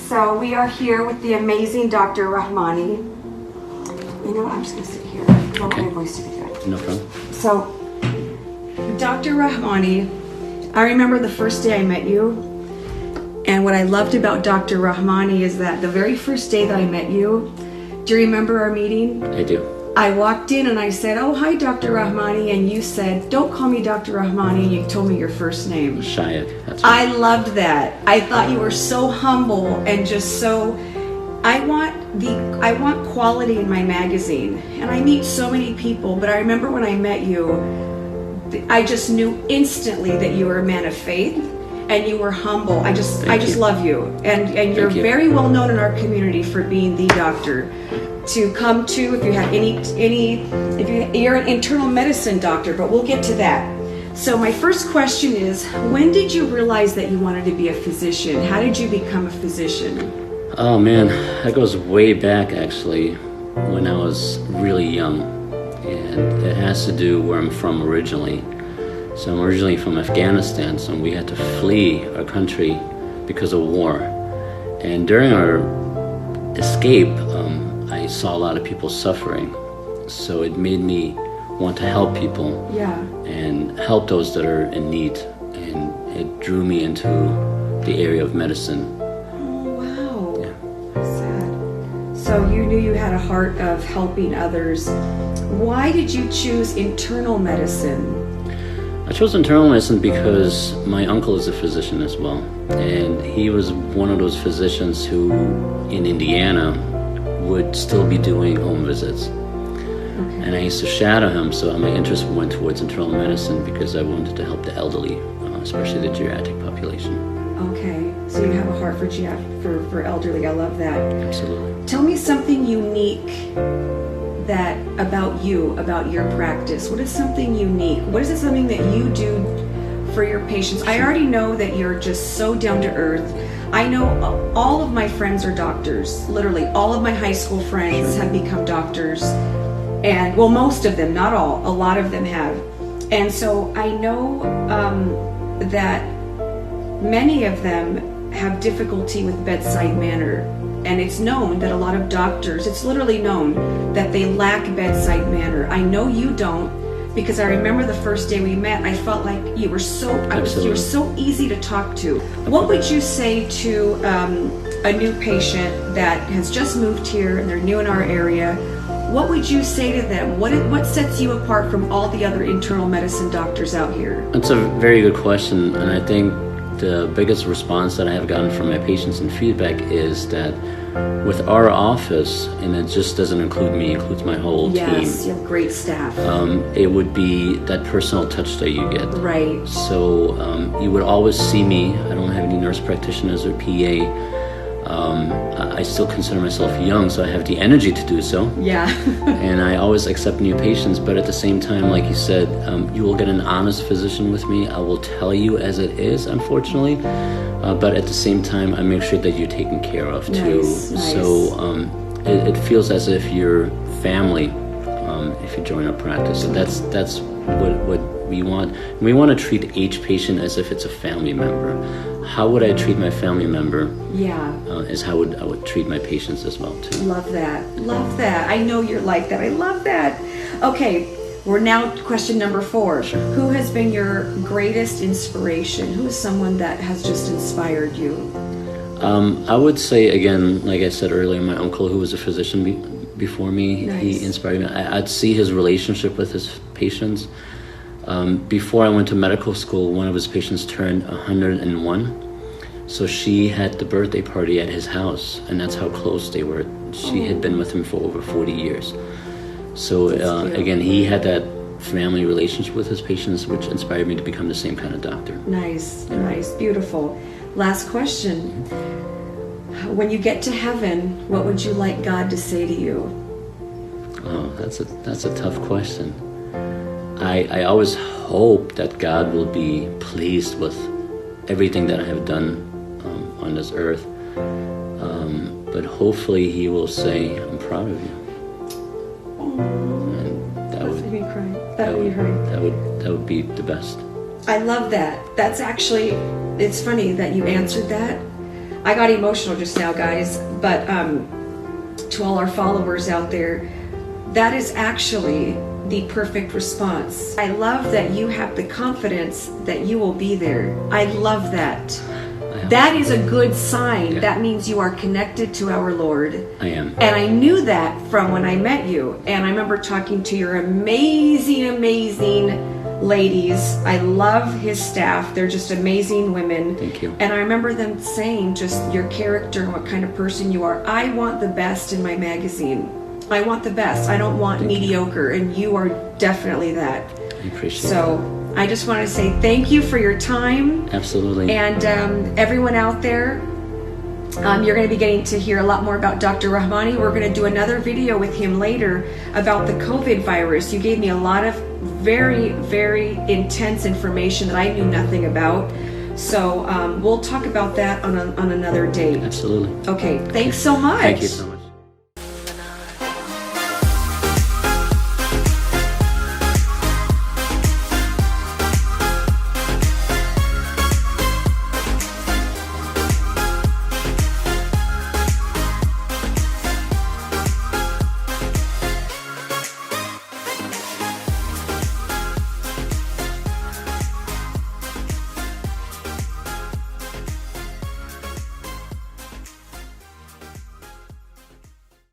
So we are here with the amazing Dr. Rahmany. You know what? I'm just going to sit here. I want my voice to be good. No problem. So, Dr. Rahmany, I remember the first day I met you. And what I loved about Dr. Rahmany is that the very first day that I met you, do you remember our meeting? I do. I walked in and I said, "Oh, hi, Dr. Rahmany," and you said, "Don't call me Dr. Rahmany," and you told me your first name. Shiela, that's right. I loved that. I thought you were so humble and just so. I want quality in my magazine, and I meet so many people. But I remember when I met you, I just knew instantly that you were a man of faith. And you were humble. I just love you, and you're very well known in our community for being the doctor to come to if you have you're an internal medicine doctor, but we'll get to that. So my first question is, when did you realize that you wanted to be a physician? How did you become a physician? Oh man, that goes way back actually, when I was really young, and it has to do where I'm from originally. So I'm originally from Afghanistan, so we had to flee our country because of war. And during our escape, I saw a lot of people suffering. So it made me want to help people and help those that are in need. And it drew me into the area of medicine. Oh, wow. Yeah. Sad. So you knew you had a heart of helping others. Why did you choose internal medicine? I chose internal medicine because my uncle is a physician as well, and he was one of those physicians who, in Indiana, would still be doing home visits. Okay. And I used to shadow him, so my interest went towards internal medicine because I wanted to help the elderly, especially the geriatric population. Okay, so you have a heart for elderly. I love that. Absolutely. Tell me something unique about your practice. What is something unique? What is it something that you do for your patients? I already know that you're just so down to earth. I know all of my friends are doctors. Literally, all of my high school friends have become doctors. And, well, most of them, not all. A lot of them have. And so I know that many of them have difficulty with bedside manner. And it's known that a lot of doctors, it's literally known that they lack bedside manner. I know you don't, because I remember the first day we met, I felt like you were so easy to talk to. What would you say to a new patient that has just moved here and they're new in our area? What would you say to them? What sets you apart from all the other internal medicine doctors out here? That's a very good question, and I think the biggest response that I have gotten from my patients and feedback is that with our office, and it just doesn't include me, it includes my whole team. Yes, you have great staff. It would be that personal touch that you get. Right. So you would always see me. I don't have any nurse practitioners or PA. I still consider myself young, so I have the energy to do so. Yeah. And I always accept new patients, but at the same time, like you said, you will get an honest physician with me. I will tell you as it is, unfortunately, but at the same time, I make sure that you're taken care of too. Nice. So it feels as if you're family if you join our practice. So that's what we want. We want to treat each patient as if it's a family member. How would I treat my family member? Yeah. Is how I would treat my patients as well too. Love that. Love that. I know you're like that. I love that. Okay, we're now to question number 4. Sure. Who has been your greatest inspiration? Who is someone that has just inspired you? I would say, again, like I said earlier, my uncle, who was a physician before me, Nice. He inspired me. I'd see his relationship with his patients. Before I went to medical school, one of his patients turned 101. So she had the birthday party at his house, and that's how close they were. She had been with him for over 40 years. So again, he had that family relationship with his patients, which inspired me to become the same kind of doctor. Nice, nice, beautiful. Last question. When you get to heaven, what would you like God to say to you? Oh, that's a tough question. I always hope that God will be pleased with everything that I have done on this earth. But hopefully He will say, "I'm proud of you." And that would be crying. That would be the best. I love that. That's actually, it's funny that you answered that. I got emotional just now, guys, but to all our followers out there, that is actually the perfect response. I love that you have the confidence that you will be there. I love that. That is a good sign. Yeah. That means you are connected to our Lord. I am. And I knew that from when I met you. And I remember talking to your amazing ladies. I love his staff. They're just amazing women. Thank you. And I remember them saying just your character and what kind of person you are. I want the best in my magazine. I want the best. I don't want mediocre. And you are definitely that. I appreciate it. So I just want to say thank you for your time. Absolutely. And everyone out there, you're going to be getting to hear a lot more about Dr. Rahmany. We're going to do another video with him later about the COVID virus. You gave me a lot of very, very intense information that I knew nothing about. So we'll talk about that on another date. Absolutely. Okay, thanks so much. Thank you so much.